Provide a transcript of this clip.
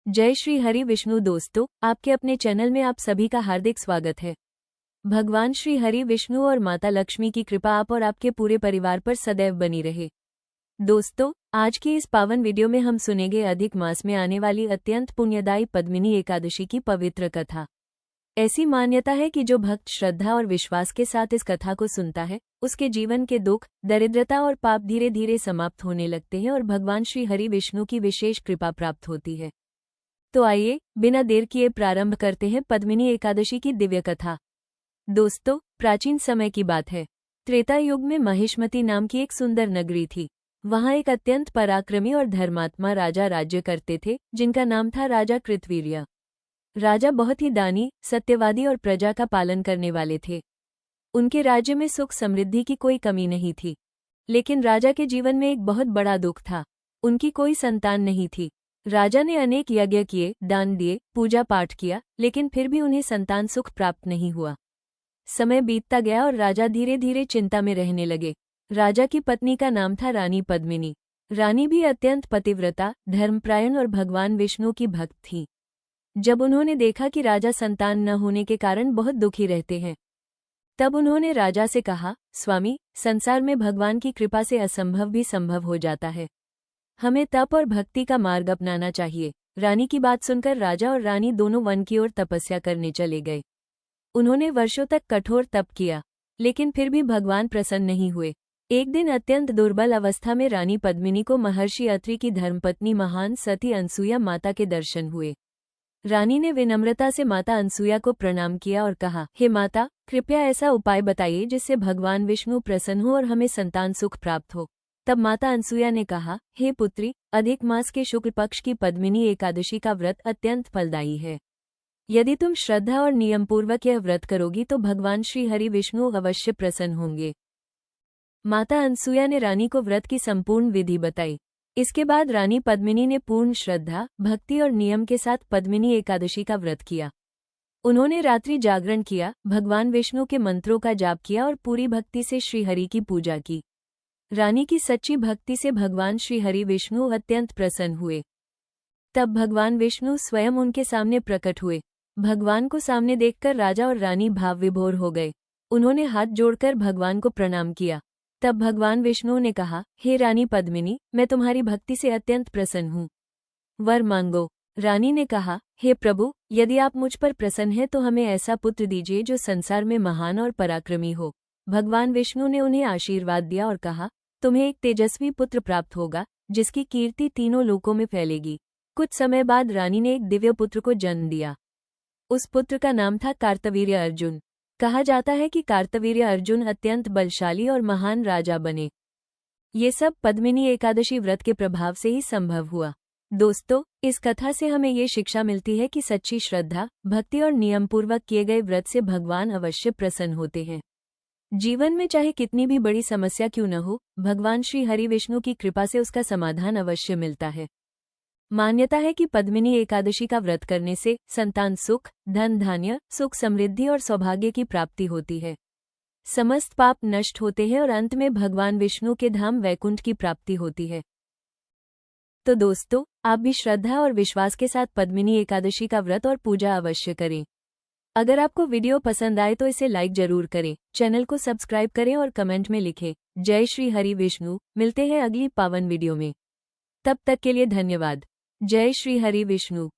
जय श्री हरि विष्णु। दोस्तों, आपके अपने चैनल में आप सभी का हार्दिक स्वागत है। भगवान श्री हरि विष्णु और माता लक्ष्मी की कृपा आप और आपके पूरे परिवार पर सदैव बनी रहे। दोस्तों, आज की इस पावन वीडियो में हम सुनेंगे अधिक मास में आने वाली अत्यंत पुण्यदायी पद्मिनी एकादशी की पवित्र कथा। ऐसी मान्यता है कि जो भक्त श्रद्धा और विश्वास के साथ इस कथा को सुनता है, उसके जीवन के दुख, दरिद्रता और पाप धीरे धीरे समाप्त होने लगते हैं और भगवान श्री हरि विष्णु की विशेष कृपा प्राप्त होती है। तो आइए, बिना देर किए प्रारंभ करते हैं पद्मिनी एकादशी की दिव्य कथा। दोस्तों, प्राचीन समय की बात है। त्रेता युग में महिष्मती नाम की एक सुंदर नगरी थी। वहां एक अत्यंत पराक्रमी और धर्मात्मा राजा राज्य करते थे, जिनका नाम था राजा कृतवीर्य। राजा बहुत ही दानी, सत्यवादी और प्रजा का पालन करने वाले थे। उनके राज्य में सुख समृद्धि की कोई कमी नहीं थी। लेकिन राजा के जीवन में एक बहुत बड़ा दुख था। उनकी कोई संतान नहीं थी। राजा ने अनेक यज्ञ किए, दान दिए, पूजा पाठ किया, लेकिन फिर भी उन्हें संतान सुख प्राप्त नहीं हुआ। समय बीतता गया और राजा धीरे धीरे चिंता में रहने लगे। राजा की पत्नी का नाम था रानी पद्मिनी। रानी भी अत्यंत पतिव्रता, धर्मपरायण और भगवान विष्णु की भक्त थी। जब उन्होंने देखा कि राजा संतान न होने के कारण बहुत दुखी रहते हैं, तब उन्होंने राजा से कहा, स्वामी, संसार में भगवान की कृपा से असंभव भी संभव हो जाता है। हमें तप और भक्ति का मार्ग अपनाना चाहिए। रानी की बात सुनकर राजा और रानी दोनों वन की ओर तपस्या करने चले गए। उन्होंने वर्षों तक कठोर तप किया, लेकिन फिर भी भगवान प्रसन्न नहीं हुए। एक दिन अत्यंत दुर्बल अवस्था में रानी पद्मिनी को महर्षि अत्रि की धर्मपत्नी महान सती अनसुया माता के दर्शन हुए। रानी ने विनम्रता से माता अनसुया को प्रणाम किया और कहा, हे माता, कृपया ऐसा उपाय बताइए जिससे भगवान विष्णु प्रसन्न हो और हमें संतान सुख प्राप्त हो। तब माता अनसुया ने कहा, हे पुत्री, अधिक मास के शुक्ल पक्ष की पद्मिनी एकादशी का व्रत अत्यंत फलदायी है। यदि तुम श्रद्धा और नियमपूर्वक यह व्रत करोगी तो भगवान श्री हरि विष्णु अवश्य प्रसन्न होंगे। माता अनसुया ने रानी को व्रत की संपूर्ण विधि बताई। इसके बाद रानी पद्मिनी ने पूर्ण श्रद्धा, भक्ति और नियम के साथ पद्मिनी एकादशी का व्रत किया। उन्होंने रात्रि जागरण किया, भगवान विष्णु के मंत्रों का जाप किया और पूरी भक्ति से श्रीहरि की पूजा की। रानी की सच्ची भक्ति से भगवान श्री हरि विष्णु अत्यंत प्रसन्न हुए। तब भगवान विष्णु स्वयं उनके सामने प्रकट हुए। भगवान को सामने देखकर राजा और रानी भाव विभोर हो गए। उन्होंने हाथ जोड़कर भगवान को प्रणाम किया। तब भगवान विष्णु ने कहा, हे रानी पद्मिनी, मैं तुम्हारी भक्ति से अत्यंत प्रसन्न हूँ। वर मांगो। रानी ने कहा, हे प्रभु, यदि आप मुझ पर प्रसन्न हैं तो हमें ऐसा पुत्र दीजिए जो संसार में महान और पराक्रमी हो। भगवान विष्णु ने उन्हें आशीर्वाद दिया और कहा, तुम्हें एक तेजस्वी पुत्र प्राप्त होगा, जिसकी कीर्ति तीनों लोकों में फैलेगी। कुछ समय बाद रानी ने एक दिव्य पुत्र को जन्म दिया। उस पुत्र का नाम था कार्तवीर्य अर्जुन। कहा जाता है कि कार्तवीर्य अर्जुन अत्यंत बलशाली और महान राजा बने। ये सब पद्मिनी एकादशी व्रत के प्रभाव से ही संभव हुआ। दोस्तों, इस कथा से हमें ये शिक्षा मिलती है कि सच्ची श्रद्धा, भक्ति और नियमपूर्वक किए गए व्रत से भगवान अवश्य प्रसन्न होते हैं। जीवन में चाहे कितनी भी बड़ी समस्या क्यों न हो, भगवान श्री हरि विष्णु की कृपा से उसका समाधान अवश्य मिलता है। मान्यता है कि पद्मिनी एकादशी का व्रत करने से संतान सुख, धन धान्य, सुख समृद्धि और सौभाग्य की प्राप्ति होती है। समस्त पाप नष्ट होते हैं और अंत में भगवान विष्णु के धाम वैकुंठ की प्राप्ति होती है। तो दोस्तों, आप भी श्रद्धा और विश्वास के साथ पद्मिनी एकादशी का व्रत और पूजा अवश्य करें। अगर आपको वीडियो पसंद आए तो इसे लाइक जरूर करें, चैनल को सब्सक्राइब करें और कमेंट में लिखें, जय श्री हरि विष्णु। मिलते हैं अगली पावन वीडियो में। तब तक के लिए धन्यवाद। जय श्री हरि विष्णु।